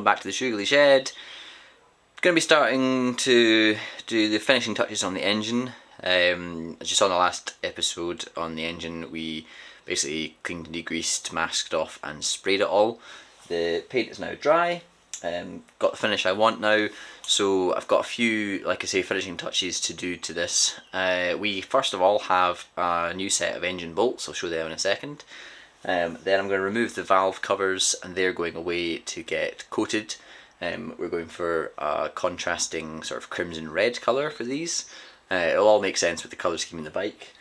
back to the Shoogly shed. Going to be starting to do the finishing touches on the engine. As you saw in the last episode on the engine, we basically cleaned and degreased, masked off and sprayed it all. The paint is now dry. Got the finish I want now, so I've got a few, like I say, finishing touches to do to this. We first of all have a new set of engine bolts. I'll show them in a second. Then I'm going to remove the valve covers and they're going away to get coated. We're going for a contrasting sort of crimson red colour for these. It'll all make sense with the colour scheme in the bike.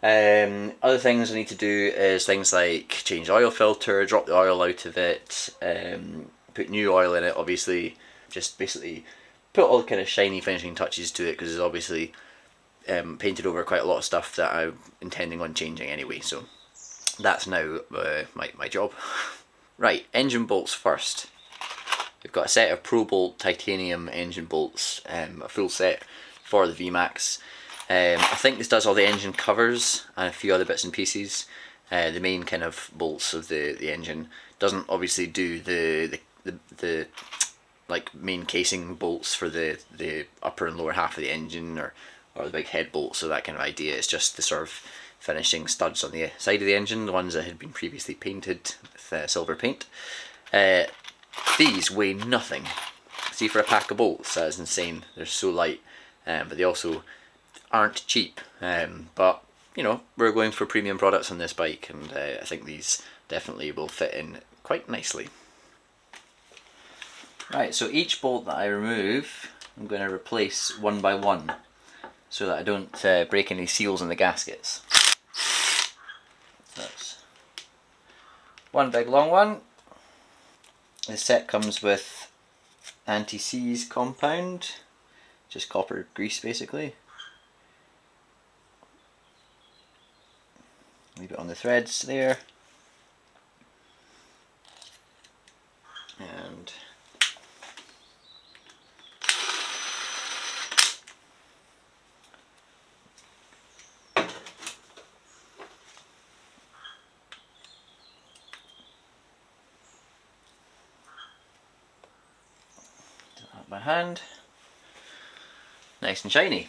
Other things I need to do is things like change the oil filter, drop the oil out of it, put new oil in it, obviously, just basically put all the kind of shiny finishing touches to it, because it's obviously painted over quite a lot of stuff that I'm intending on changing anyway, so that's now my job. Right, engine bolts first. We've got a set of Pro Bolt titanium engine bolts, a full set for the VMAX. I think this does all the engine covers and a few other bits and pieces. The main kind of bolts of the engine doesn't obviously do the like main casing bolts for the upper and lower half of the engine or the big head bolts or that kind of idea. It's just the sort of finishing studs on the side of the engine, the ones that had been previously painted with silver paint. These weigh nothing. See, for a pack of bolts, that is insane. They're so light, but they also aren't cheap. But you know, we're going for premium products on this bike, and I think these definitely will fit in quite nicely. Right, so each bolt that I remove, I'm going to replace one by one, so that I don't break any seals in the gaskets. So that's one big long one. This set comes with anti-seize compound, just copper grease basically. Leave it on the threads there. And by hand, nice and shiny.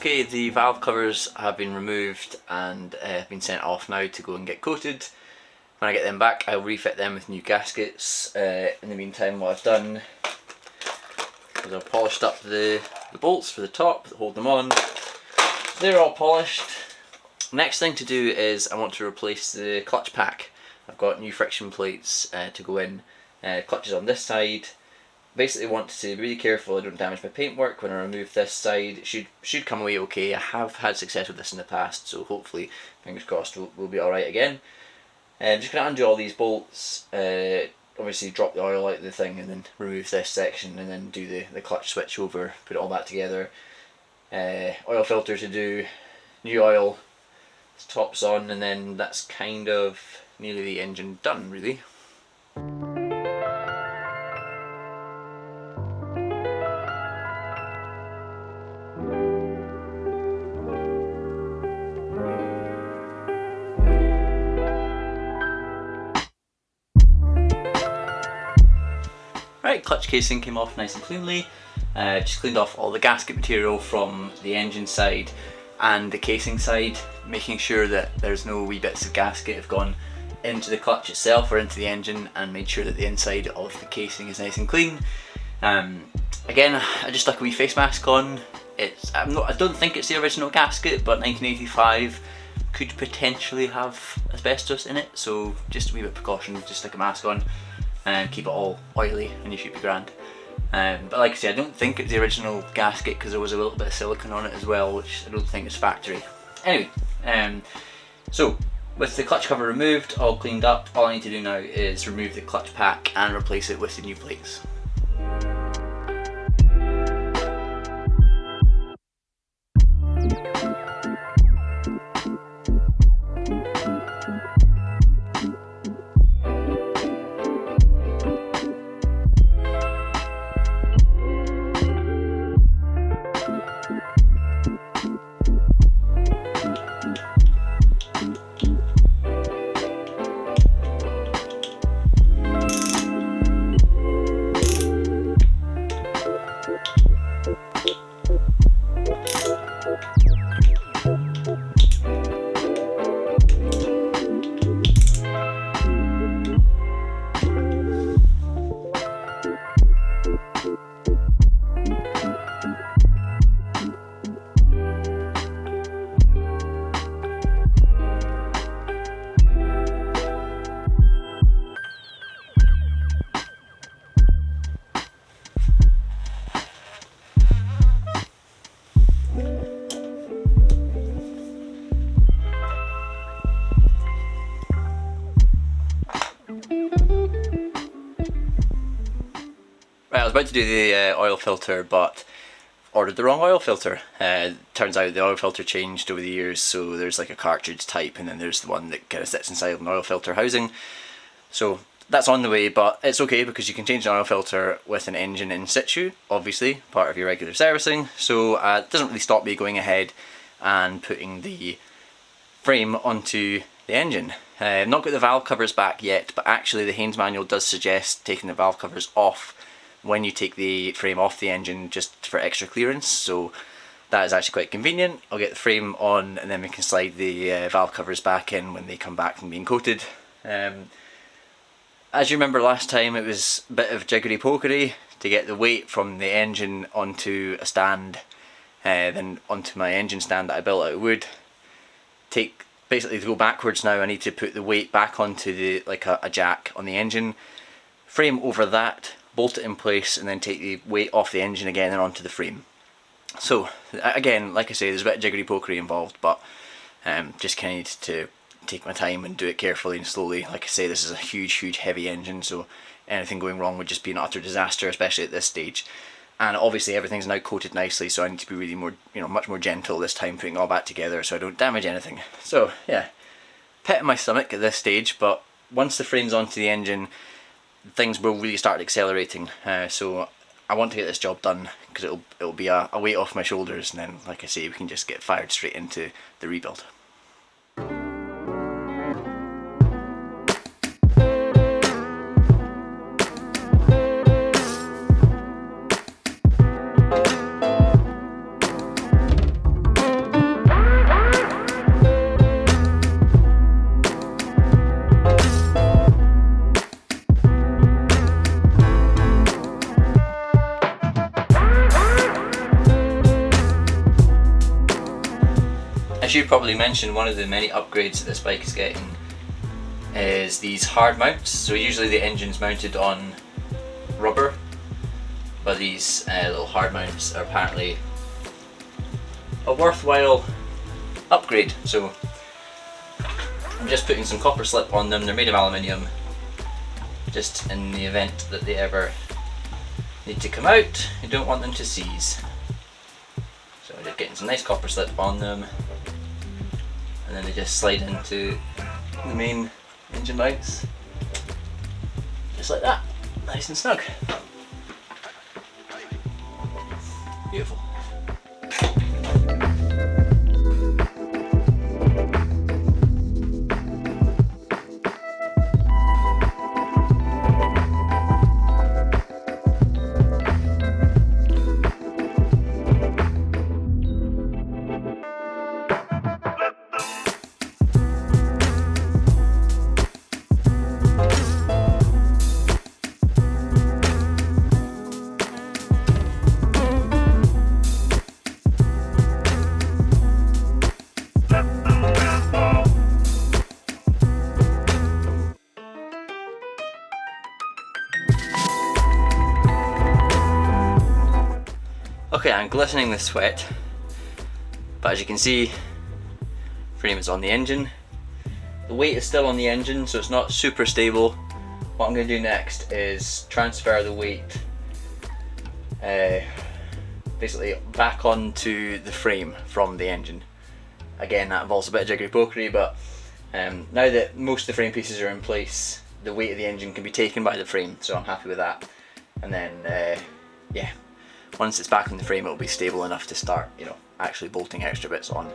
Okay, the valve covers have been removed and have been sent off now to go and get coated. When I get them back, I'll refit them with new gaskets. In the meantime, what I've done is I've polished up the bolts for the top that hold them on. So they're all polished. Next thing to do is I want to replace the clutch pack. I've got new friction plates to go in. Clutches on this side. Basically want to be really careful I don't damage my paintwork when I remove this side. It should come away okay. I have had success with this in the past, so hopefully, fingers crossed, we'll be alright again. I'm just going to undo all these bolts, obviously drop the oil out of the thing and then remove this section and then do the clutch switch over, put it all back together. Oil filter to do, new oil, tops on, and then that's kind of nearly the engine done really. Right, clutch casing came off nice and cleanly. Just cleaned off all the gasket material from the engine side and the casing side, making sure that there's no wee bits of gasket have gone into the clutch itself or into the engine, and made sure that the inside of the casing is nice and clean. Again, I just stuck a wee face mask on. I don't think it's the original gasket, but 1985 could potentially have asbestos in it, so just a wee bit of precaution, just stick a mask on and keep it all oily and you should be grand. But like I say, I don't think it's the original gasket because there was a little bit of silicone on it as well, which I don't think is factory. Anyway, so with the clutch cover removed, all cleaned up, all I need to do now is remove the clutch pack and replace it with the new plates. Right, I was about to do the oil filter, but ordered the wrong oil filter. Turns out the oil filter changed over the years, so there's like a cartridge type and then there's the one that kind of sits inside an oil filter housing. So that's on the way, but it's okay because you can change an oil filter with an engine in situ, obviously, part of your regular servicing. So it doesn't really stop me going ahead and putting the frame onto the engine. I've not got the valve covers back yet, but actually the Haynes manual does suggest taking the valve covers off when you take the frame off the engine just for extra clearance, so that is actually quite convenient. I'll get the frame on and then we can slide the valve covers back in when they come back from being coated. As you remember last time, it was a bit of jiggery pokery to get the weight from the engine onto a stand, then onto my engine stand that I built out of wood. Basically to go backwards now, I need to put the weight back onto the a jack on the engine, frame over that, bolt it in place, and then take the weight off the engine again and onto the frame. So again, like I say, there's a bit of jiggery pokery involved, but just kind of need to take my time and do it carefully and slowly. Like I say, this is a huge heavy engine, so anything going wrong would just be an utter disaster, especially at this stage. And obviously everything's now coated nicely, so I need to be really more, much more gentle this time, putting it all back together so I don't damage anything. So yeah, pet in my stomach at this stage, but once the frame's onto the engine, things will really start accelerating. So I want to get this job done because it'll be a weight off my shoulders, and then, like I say, we can just get fired straight into the rebuild. should probably mention one of the many upgrades that this bike is getting is these hard mounts. So usually the engine's mounted on rubber, but these little hard mounts are apparently a worthwhile upgrade. So I'm just putting some copper slip on them. They're made of aluminium, just in the event that they ever need to come out. You don't want them to seize. So I'm just getting some nice copper slip on them, and then they just slide into the main engine mounts, just like that, nice and snug. Beautiful. Okay, I'm glistening with sweat, but as you can see, frame is on the engine. The weight is still on the engine, so it's not super stable. What I'm going to do next is transfer the weight basically back onto the frame from the engine. Again, that involves a bit of jiggery pokery, but now that most of the frame pieces are in place, the weight of the engine can be taken by the frame, so I'm happy with that. And then, yeah. Once it's back in the frame, it'll be stable enough to start, you know, actually bolting extra bits on,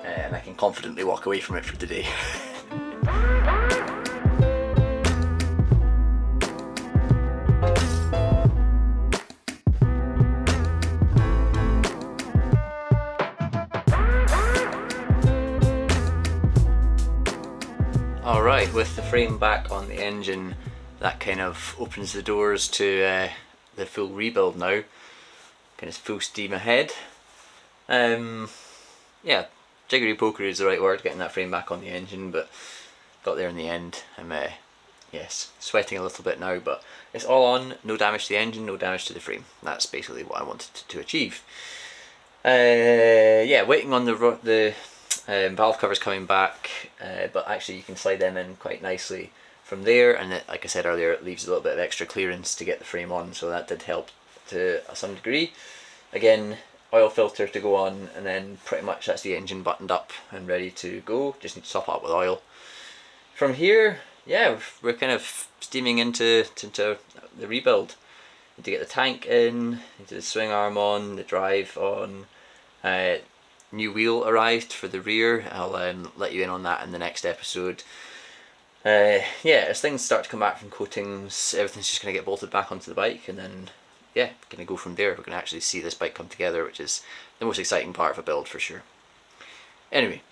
and I can confidently walk away from it for the day. Alright, with the frame back on the engine, that kind of opens the doors to the full rebuild now. Kind of full steam ahead. Yeah, jiggery pokery is the right word, getting that frame back on the engine, but got there in the end. I'm yes, sweating a little bit now, but it's all on. No damage to the engine, no damage to the frame. That's basically what I wanted to achieve. Yeah, waiting on the valve covers coming back, but actually you can slide them in quite nicely from there, and it, like I said earlier, it leaves a little bit of extra clearance to get the frame on, so that did help to some degree. Again, oil filter to go on, and then pretty much that's the engine buttoned up and ready to go. Just need to top it up with oil. From here, yeah, we're kind of steaming into the rebuild. Need to get the tank in, need the swing arm on, the drive on. New wheel arrived for the rear. I'll let you in on that in the next episode. Yeah, as things start to come back from coatings, everything's just going to get bolted back onto the bike, and then yeah, going to go from there. We're going to actually see this bike come together, which is the most exciting part of a build for sure. Anyway,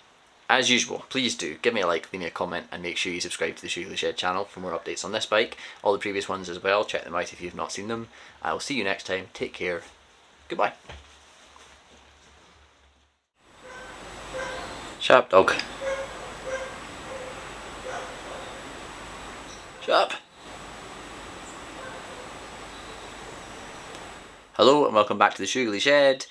as usual, please do give me a like, leave me a comment, and make sure you subscribe to the Shoogly Shed channel for more updates on this bike, all the previous ones as well. Check them out if you've not seen them. I will see you next time. Take care. Goodbye. Shut up, dog. Shut up. Hello and welcome back to the Shoogly Shed.